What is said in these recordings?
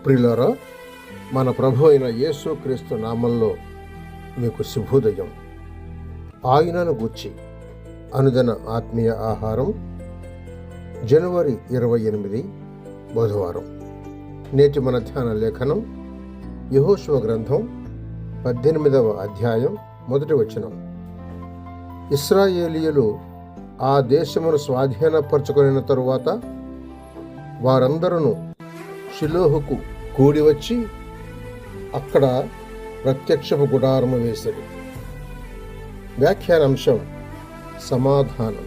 ప్రియులారా, మన ప్రభు అయిన యేసుక్రీస్తు నామంలో మీకు శుభోదయం. ఆయనను గూర్చి అనుదిన ఆత్మీయ ఆహారం, జనవరి 28 బుధవారం. నేటి మన ధ్యాన లేఖనం యెహోషువ గ్రంథం 18వ అధ్యాయం 1వ వచనం. ఇశ్రాయేలీయులు ఆ దేశమును స్వాధీనపరచుకొనిన తరువాత వారందరూ షిలోహుకు కూడి వచ్చి అక్కడ ప్రత్యక్షపు గుడారము వేశారు. వ్యాఖ్యానాంశం సమాధానం.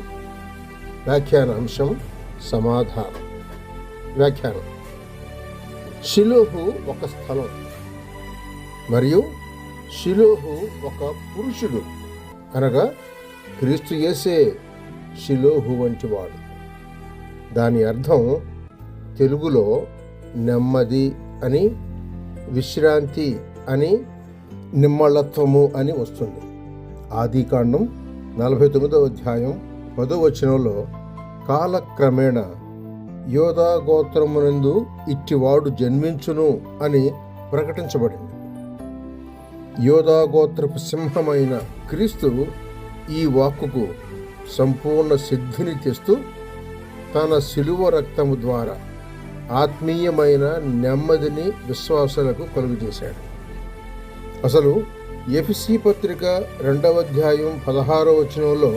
వ్యాఖ్యానం: షిలోహు ఒక స్థలం మరియు షిలోహు ఒక పురుషుడు, అనగా క్రీస్తు యేసే షిలోహు వంటివాడు. దాని అర్థం తెలుగులో నెమ్మది అని, విశ్రాంతి అని, నిమ్మళత్వము అని వస్తుంది. ఆదికాండం 49వ అధ్యాయం 10వ వచనంలో కాలక్రమేణ యోధా గోత్రమునందు ఇట్టివాడు జన్మించును అని ప్రకటించబడింది. యోధా గోత్రపు సింహమైన క్రీస్తు ఈ వాక్కుకు సంపూర్ణ సిద్ధిని తెస్తూ తన శిలువ రక్తము ద్వారా ఆత్మీయమైన నెమ్మదిని విశ్వాసులకు కలుగజేశాడు. అసలు ఎఫెసీ పత్రిక 2వ అధ్యాయం 16వ వచనంలో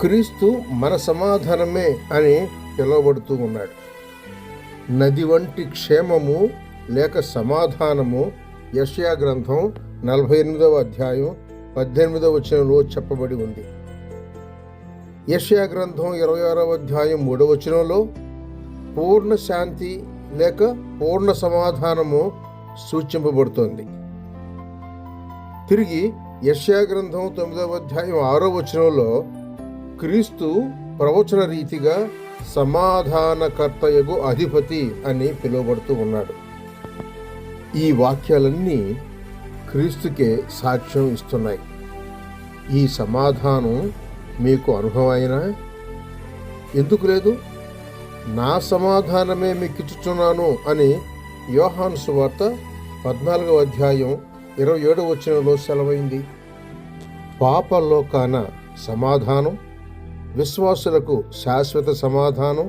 క్రీస్తు మన సమాధానమే అని పిలువబడుతూ ఉన్నాడు. నది వంటి క్షేమము లేక సమాధానము యెషయా గ్రంథం 48వ అధ్యాయం 18వ వచనంలో చెప్పబడి ఉంది. యెషయా గ్రంథం 26వ అధ్యాయం 3వ వచనంలో పూర్ణ శాంతి లేక పూర్ణ సమాధానము సూచింపబడుతోంది. తిరిగి యెషయా గ్రంథం 9వ అధ్యాయం 6వ వచనంలో క్రీస్తు ప్రవచన రీతిగా సమాధానకర్తయగు అధిపతి అని పిలువబడుతూ ఉన్నాడు. ఈ వాక్యాలన్నీ క్రీస్తుకే సాక్ష్యం ఇస్తున్నాయి. ఈ సమాధానం మీకు అనుభవమైనా? ఎందుకు లేదు? నా సమాధానమే మీకు ఇచ్చుచున్నాను అని యోహాను సువార్త 14వ అధ్యాయం 27వ వచనంలో సెలవైంది. పాపలోకాన సమాధానం, విశ్వాసులకు శాశ్వత సమాధానం,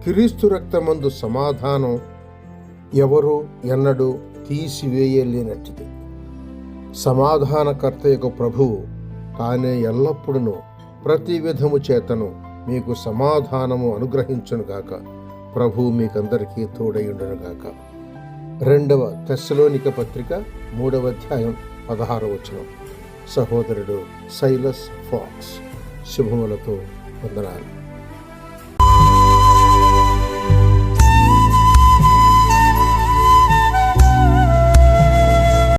క్రీస్తు రక్తమందు సమాధానం ఎవరు ఎన్నడూ తీసివేయలేనట్టుది. సమాధానకర్త యొక్క ప్రభువు తానే ఎల్లప్పుడూ ప్రతి విధము చేతను మీకు సమాధానము అనుగ్రహించునుగాక. ప్రభువు మీకందరికీ తోడయుండునుగాక. 2వ తెస్సలోనిక పత్రిక 3వ అధ్యాయం 16వ వచనం. సహోదరుడు సైలస్ ఫాక్స్. శుభములతో వందనాలు.